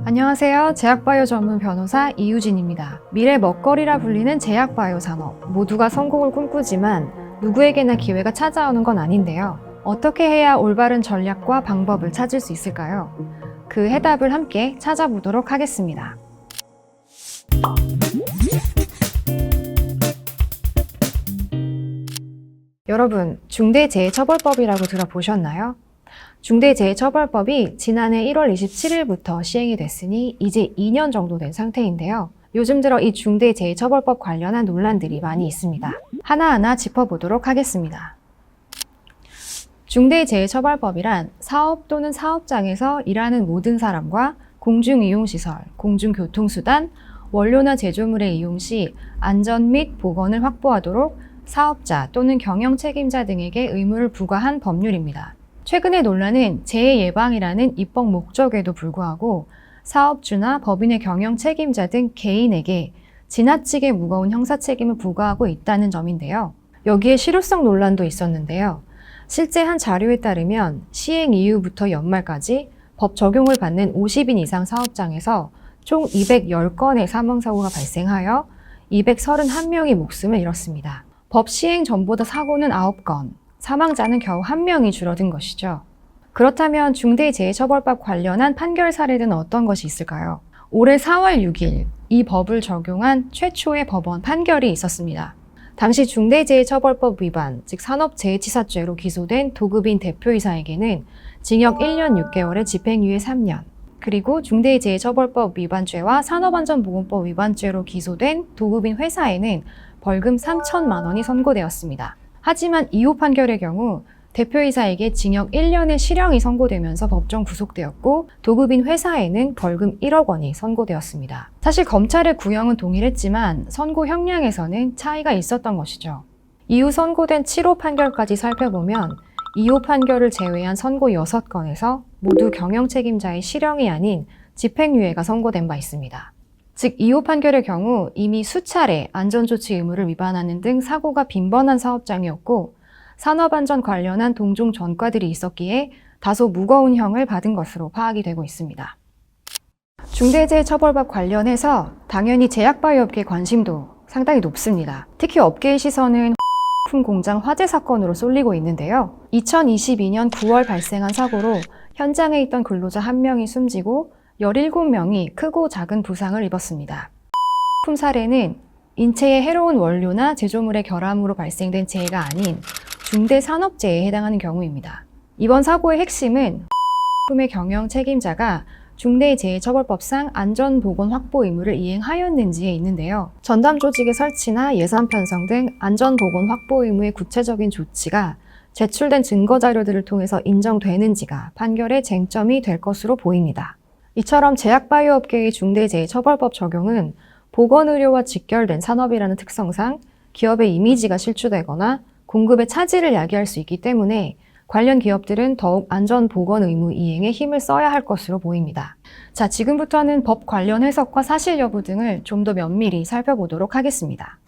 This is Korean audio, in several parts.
안녕하세요. 제약바이오 전문 변호사 이유진입니다. 미래 먹거리라 불리는 제약바이오 산업. 모두가 성공을 꿈꾸지만 누구에게나 기회가 찾아오는 건 아닌데요. 어떻게 해야 올바른 전략과 방법을 찾을 수 있을까요? 그 해답을 함께 찾아보도록 하겠습니다. 여러분, 중대재해처벌법이라고 들어보셨나요? 중대재해처벌법이 지난해 1월 27일부터 시행이 됐으니 이제 2년 정도 된 상태인데요. 요즘 들어 이 중대재해처벌법 관련한 논란들이 많이 있습니다. 하나하나 짚어보도록 하겠습니다. 중대재해처벌법이란 사업 또는 사업장에서 일하는 모든 사람과 공중이용시설, 공중교통수단, 원료나 제조물의 이용 시 안전 및 보건을 확보하도록 사업자 또는 경영 책임자 등에게 의무를 부과한 법률입니다. 최근의 논란은 재해 예방이라는 입법 목적에도 불구하고 사업주나 법인의 경영 책임자 등 개인에게 지나치게 무거운 형사 책임을 부과하고 있다는 점인데요. 여기에 실효성 논란도 있었는데요. 실제 한 자료에 따르면 시행 이후부터 연말까지 법 적용을 받는 50인 이상 사업장에서 총 210건의 사망사고가 발생하여 231명이 목숨을 잃었습니다. 법 시행 전보다 사고는 9건, 사망자는 겨우 1명이 줄어든 것이죠. 그렇다면 중대재해처벌법 관련한 판결 사례는 어떤 것이 있을까요? 올해 4월 6일 이 법을 적용한 최초의 법원 판결이 있었습니다. 당시 중대재해처벌법 위반, 즉 산업재해치사죄로 기소된 도급인 대표이사에게는 징역 1년 6개월에 집행유예 3년, 그리고 중대재해처벌법 위반죄와 산업안전보건법 위반죄로 기소된 도급인 회사에는 벌금 3천만 원이 선고되었습니다. 하지만 2호 판결의 경우 대표이사에게 징역 1년의 실형이 선고되면서 법정 구속되었고 도급인 회사에는 벌금 1억 원이 선고되었습니다. 사실 검찰의 구형은 동일했지만 선고 형량에서는 차이가 있었던 것이죠. 이후 선고된 7호 판결까지 살펴보면 2호 판결을 제외한 선고 6건에서 모두 경영 책임자의 실형이 아닌 집행유예가 선고된 바 있습니다. 즉 2호 판결의 경우 이미 수차례 안전조치 의무를 위반하는 등 사고가 빈번한 사업장이었고 산업안전 관련한 동종 전과들이 있었기에 다소 무거운 형을 받은 것으로 파악이 되고 있습니다. 중대재해처벌법 관련해서 당연히 제약바이오업계의 관심도 상당히 높습니다. 특히 업계의 시선은 품 공장 화재 사건으로 쏠리고 있는데요. 2022년 9월 발생한 사고로 현장에 있던 근로자 1명이 숨지고 17명이 크고 작은 부상을 입었습니다. 품 사례는 인체에 해로운 원료나 제조물의 결함으로 발생된 재해가 아닌 중대산업재해에 해당하는 경우입니다. 이번 사고의 핵심은 품의 경영 책임자가 중대재해처벌법상 안전보건 확보 의무를 이행하였는지에 있는데요. 전담 조직의 설치나 예산 편성 등 안전보건 확보 의무의 구체적인 조치가 제출된 증거 자료들을 통해서 인정되는지가 판결의 쟁점이 될 것으로 보입니다. 이처럼 제약바이오업계의 중대재해처벌법 적용은 보건의료와 직결된 산업이라는 특성상 기업의 이미지가 실추되거나 공급의 차질을 야기할 수 있기 때문에 관련 기업들은 더욱 안전보건 의무 이행에 힘을 써야 할 것으로 보입니다. 자, 지금부터는 법 관련 해석과 사실 여부 등을 좀 더 면밀히 살펴보도록 하겠습니다.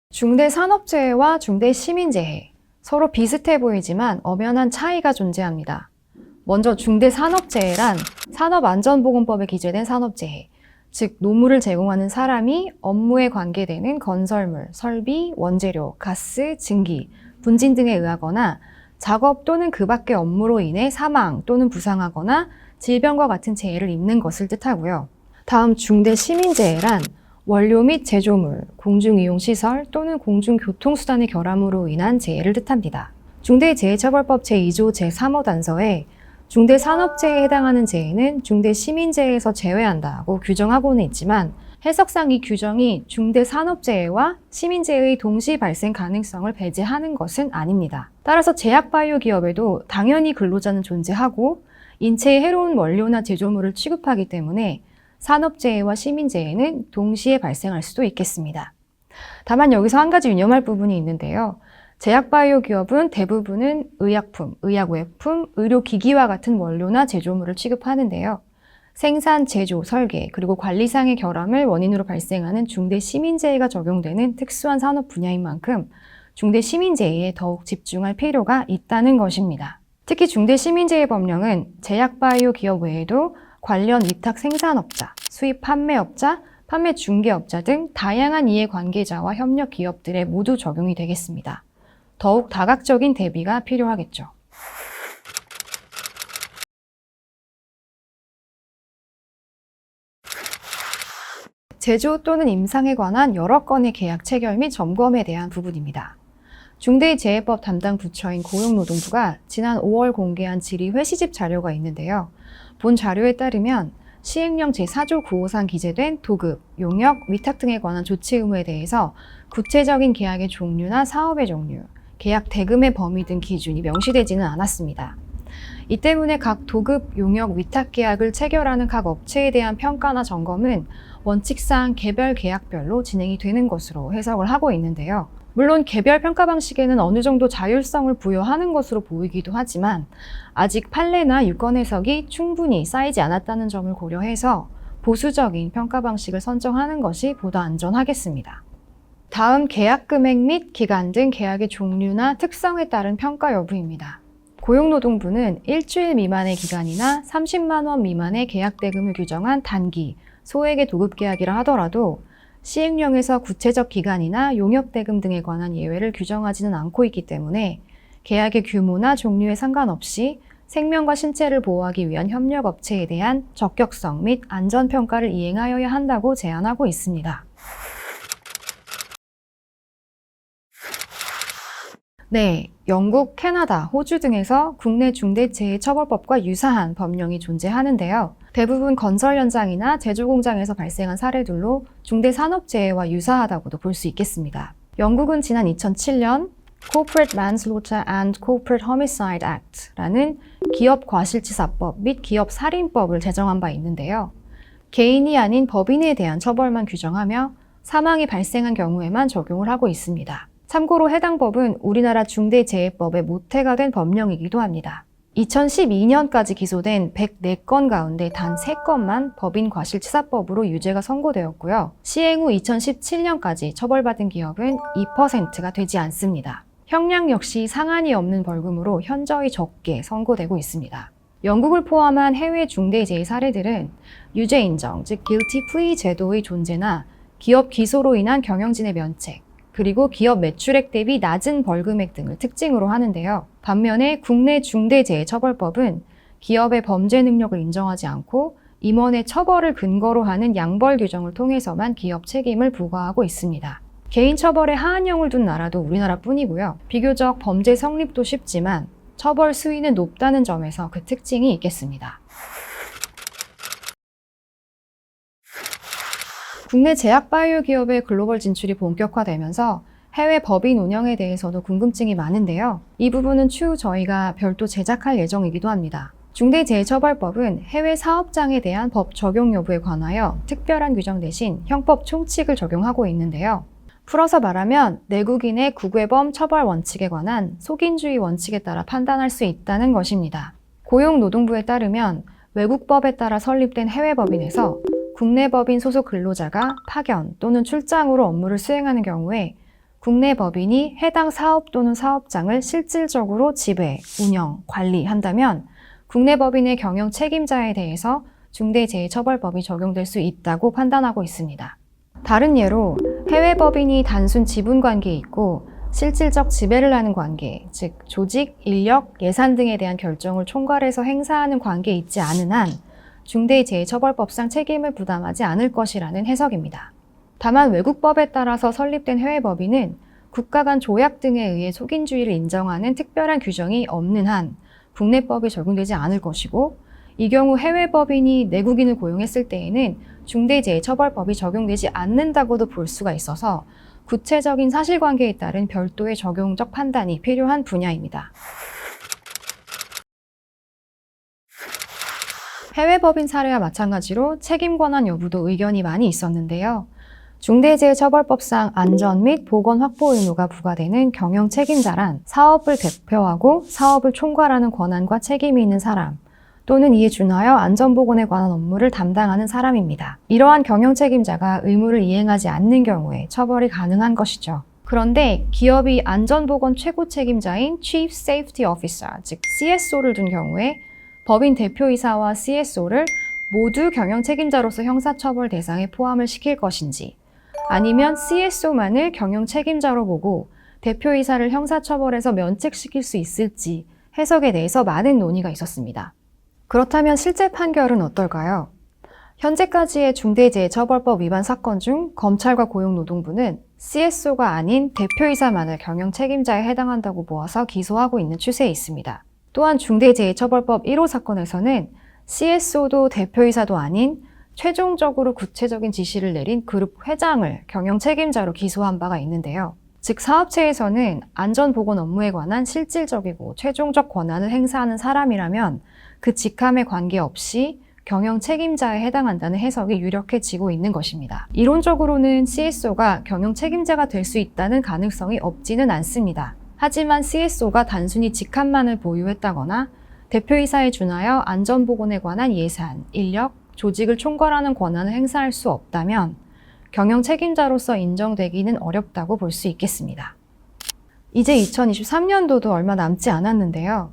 중대산업재해와 중대시민재해. 서로 비슷해 보이지만 엄연한 차이가 존재합니다. 먼저 중대산업재해란 산업안전보건법에 기재된 산업재해, 즉 노무를 제공하는 사람이 업무에 관계되는 건설물, 설비, 원재료, 가스, 증기, 분진 등에 의하거나 작업 또는 그 밖의 업무로 인해 사망 또는 부상하거나 질병과 같은 재해를 입는 것을 뜻하고요. 다음 중대시민재해란 원료 및 제조물, 공중이용시설 또는 공중교통수단의 결함으로 인한 재해를 뜻합니다. 중대재해처벌법 제2조 제3호 단서에 중대산업재해에 해당하는 재해는 중대시민재해에서 제외한다고 규정하고는 있지만 해석상 이 규정이 중대산업재해와 시민재해의 동시 발생 가능성을 배제하는 것은 아닙니다. 따라서 제약바이오 기업에도 당연히 근로자는 존재하고 인체에 해로운 원료나 제조물을 취급하기 때문에 산업재해와 시민재해는 동시에 발생할 수도 있겠습니다. 다만 여기서 한 가지 유념할 부분이 있는데요. 제약바이오 기업은 대부분은 의약품, 의약외품, 의료기기와 같은 원료나 제조물을 취급하는데요. 생산, 제조, 설계, 그리고 관리상의 결함을 원인으로 발생하는 중대시민재해가 적용되는 특수한 산업 분야인 만큼 중대시민재해에 더욱 집중할 필요가 있다는 것입니다. 특히 중대시민재해법령은 제약바이오 기업 외에도 관련 위탁 생산업자, 수입 판매업자, 판매 중개업자 등 다양한 이해관계자와 협력 기업들에 모두 적용이 되겠습니다. 더욱 다각적인 대비가 필요하겠죠. 제조 또는 임상에 관한 여러 건의 계약 체결 및 점검에 대한 부분입니다. 중대재해법 담당 부처인 고용노동부가 지난 5월 공개한 질의 시집 자료가 있는데요. 본 자료에 따르면 시행령 제4조 9호상 기재된 도급, 용역, 위탁 등에 관한 조치 의무에 대해서 구체적인 계약의 종류나 사업의 종류, 계약 대금의 범위 등 기준이 명시되지는 않았습니다. 이 때문에 각 도급, 용역, 위탁 계약을 체결하는 각 업체에 대한 평가나 점검은 원칙상 개별 계약별로 진행이 되는 것으로 해석을 하고 있는데요. 물론 개별 평가 방식에는 어느 정도 자율성을 부여하는 것으로 보이기도 하지만 아직 판례나 유권 해석이 충분히 쌓이지 않았다는 점을 고려해서 보수적인 평가 방식을 선정하는 것이 보다 안전하겠습니다. 다음 계약 금액 및 기간 등 계약의 종류나 특성에 따른 평가 여부입니다. 고용노동부는 일주일 미만의 기간이나 30만 원 미만의 계약 대금을 규정한 단기, 소액의 도급 계약이라 하더라도 시행령에서 구체적 기간이나 용역 대금 등에 관한 예외를 규정하지는 않고 있기 때문에 계약의 규모나 종류에 상관없이 생명과 신체를 보호하기 위한 협력업체에 대한 적격성 및 안전평가를 이행하여야 한다고 제안하고 있습니다. 네, 영국, 캐나다, 호주 등에서 국내 중대재해처벌법과 유사한 법령이 존재하는데요. 대부분 건설 현장이나 제조 공장에서 발생한 사례들로 중대산업재해와 유사하다고도 볼 수 있겠습니다. 영국은 지난 2007년 Corporate Manslaughter and Corporate Homicide Act라는 기업 과실치사법 및 기업 살인법을 제정한 바 있는데요. 개인이 아닌 법인에 대한 처벌만 규정하며 사망이 발생한 경우에만 적용을 하고 있습니다. 참고로 해당 법은 우리나라 중대재해법의 모태가 된 법령이기도 합니다. 2012년까지 기소된 104건 가운데 단 3건만 법인 과실치사법으로 유죄가 선고되었고요. 시행 후 2017년까지 처벌받은 기업은 2%가 되지 않습니다. 형량 역시 상한이 없는 벌금으로 현저히 적게 선고되고 있습니다. 영국을 포함한 해외 중대재해 사례들은 유죄 인정, 즉 guilty plea 제도의 존재나 기업 기소로 인한 경영진의 면책, 그리고 기업 매출액 대비 낮은 벌금액 등을 특징으로 하는데요. 반면에 국내 중대재해처벌법은 기업의 범죄 능력을 인정하지 않고 임원의 처벌을 근거로 하는 양벌 규정을 통해서만 기업 책임을 부과하고 있습니다. 개인 처벌에 하한형을 둔 나라도 우리나라뿐이고요. 비교적 범죄 성립도 쉽지만 처벌 수위는 높다는 점에서 그 특징이 있겠습니다. 국내 제약바이오 기업의 글로벌 진출이 본격화되면서 해외 법인 운영에 대해서도 궁금증이 많은데요. 이 부분은 추후 저희가 별도 제작할 예정이기도 합니다. 중대재해처벌법은 해외 사업장에 대한 법 적용 여부에 관하여 특별한 규정 대신 형법 총칙을 적용하고 있는데요. 풀어서 말하면 내국인의 국외범 처벌 원칙에 관한 속인주의 원칙에 따라 판단할 수 있다는 것입니다. 고용노동부에 따르면 외국법에 따라 설립된 해외법인에서 국내 법인 소속 근로자가 파견 또는 출장으로 업무를 수행하는 경우에 국내 법인이 해당 사업 또는 사업장을 실질적으로 지배, 운영, 관리한다면 국내 법인의 경영 책임자에 대해서 중대재해처벌법이 적용될 수 있다고 판단하고 있습니다. 다른 예로 해외 법인이 단순 지분 관계에 있고 실질적 지배를 하는 관계, 즉 조직, 인력, 예산 등에 대한 결정을 총괄해서 행사하는 관계에 있지 않은 한 중대재해처벌법상 책임을 부담하지 않을 것이라는 해석입니다. 다만 외국법에 따라서 설립된 해외법인은 국가 간 조약 등에 의해 속인주의를 인정하는 특별한 규정이 없는 한 국내법이 적용되지 않을 것이고, 이 경우 해외법인이 내국인을 고용했을 때에는 중대재해처벌법이 적용되지 않는다고도 볼 수가 있어서 구체적인 사실관계에 따른 별도의 적용적 판단이 필요한 분야입니다. 해외 법인 사례와 마찬가지로 책임 권한 여부도 의견이 많이 있었는데요. 중대재해처벌법상 안전 및 보건 확보 의무가 부과되는 경영 책임자란 사업을 대표하고 사업을 총괄하는 권한과 책임이 있는 사람, 또는 이에 준하여 안전보건에 관한 업무를 담당하는 사람입니다. 이러한 경영 책임자가 의무를 이행하지 않는 경우에 처벌이 가능한 것이죠. 그런데 기업이 안전보건 최고 책임자인 Chief Safety Officer, 즉 CSO를 둔 경우에 법인 대표이사와 CSO를 모두 경영 책임자로서 형사처벌 대상에 포함을 시킬 것인지, 아니면 CSO만을 경영 책임자로 보고 대표이사를 형사처벌에서 면책시킬 수 있을지 해석에 대해서 많은 논의가 있었습니다. 그렇다면 실제 판결은 어떨까요? 현재까지의 중대재해처벌법 위반 사건 중 검찰과 고용노동부는 CSO가 아닌 대표이사만을 경영 책임자에 해당한다고 보아서 기소하고 있는 추세에 있습니다. 또한 중대재해처벌법 1호 사건에서는 CSO도 대표이사도 아닌 최종적으로 구체적인 지시를 내린 그룹 회장을 경영 책임자로 기소한 바가 있는데요. 즉 사업체에서는 안전보건 업무에 관한 실질적이고 최종적 권한을 행사하는 사람이라면 그 직함에 관계없이 경영 책임자에 해당한다는 해석이 유력해지고 있는 것입니다. 이론적으로는 CSO가 경영 책임자가 될 수 있다는 가능성이 없지는 않습니다. 하지만 CSO가 단순히 직함만을 보유했다거나 대표이사에 준하여 안전보건에 관한 예산, 인력, 조직을 총괄하는 권한을 행사할 수 없다면 경영 책임자로서 인정되기는 어렵다고 볼 수 있겠습니다. 이제 2023년도도 얼마 남지 않았는데요.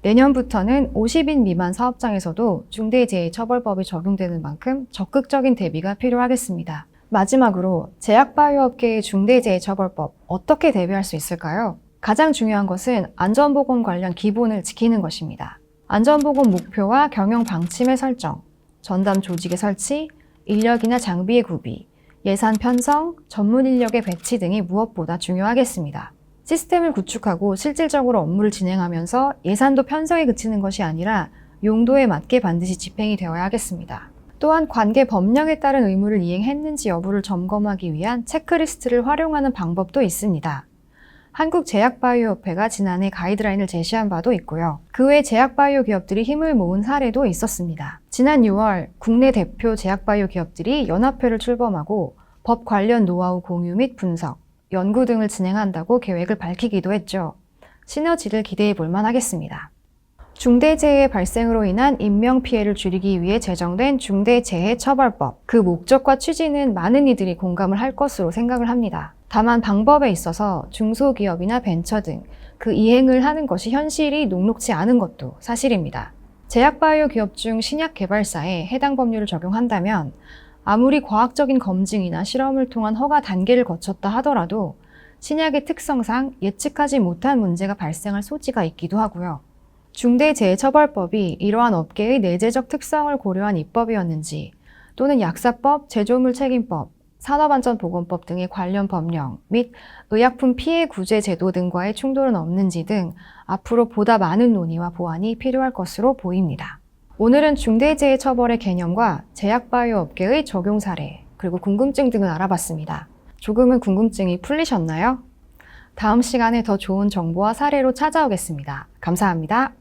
내년부터는 50인 미만 사업장에서도 중대재해처벌법이 적용되는 만큼 적극적인 대비가 필요하겠습니다. 마지막으로 제약바이오업계의 중대재해처벌법 어떻게 대비할 수 있을까요? 가장 중요한 것은 안전보건 관련 기본을 지키는 것입니다. 안전보건 목표와 경영 방침의 설정, 전담 조직의 설치, 인력이나 장비의 구비, 예산 편성, 전문 인력의 배치 등이 무엇보다 중요하겠습니다. 시스템을 구축하고 실질적으로 업무를 진행하면서 예산도 편성에 그치는 것이 아니라 용도에 맞게 반드시 집행이 되어야 하겠습니다. 또한 관계 법령에 따른 의무를 이행했는지 여부를 점검하기 위한 체크리스트를 활용하는 방법도 있습니다. 한국제약바이오협회가 지난해 가이드라인을 제시한 바도 있고요. 그 외 제약바이오 기업들이 힘을 모은 사례도 있었습니다. 지난 6월 국내 대표 제약바이오 기업들이 연합회를 출범하고 법 관련 노하우 공유 및 분석, 연구 등을 진행한다고 계획을 밝히기도 했죠. 시너지를 기대해 볼 만하겠습니다. 중대재해 발생으로 인한 인명피해를 줄이기 위해 제정된 중대재해처벌법, 그 목적과 취지는 많은 이들이 공감을 할 것으로 생각을 합니다. 다만 방법에 있어서 중소기업이나 벤처 등 그 이행을 하는 것이 현실이 녹록지 않은 것도 사실입니다. 제약바이오 기업 중 신약 개발사에 해당 법률을 적용한다면 아무리 과학적인 검증이나 실험을 통한 허가 단계를 거쳤다 하더라도 신약의 특성상 예측하지 못한 문제가 발생할 소지가 있기도 하고요. 중대재해처벌법이 이러한 업계의 내재적 특성을 고려한 입법이었는지 또는 약사법, 제조물 책임법, 산업안전보건법 등의 관련 법령 및 의약품 피해 구제 제도 등과의 충돌은 없는지 등 앞으로 보다 많은 논의와 보완이 필요할 것으로 보입니다. 오늘은 중대재해처벌의 개념과 제약바이오 업계의 적용 사례, 그리고 궁금증 등을 알아봤습니다. 조금은 궁금증이 풀리셨나요? 다음 시간에 더 좋은 정보와 사례로 찾아오겠습니다. 감사합니다.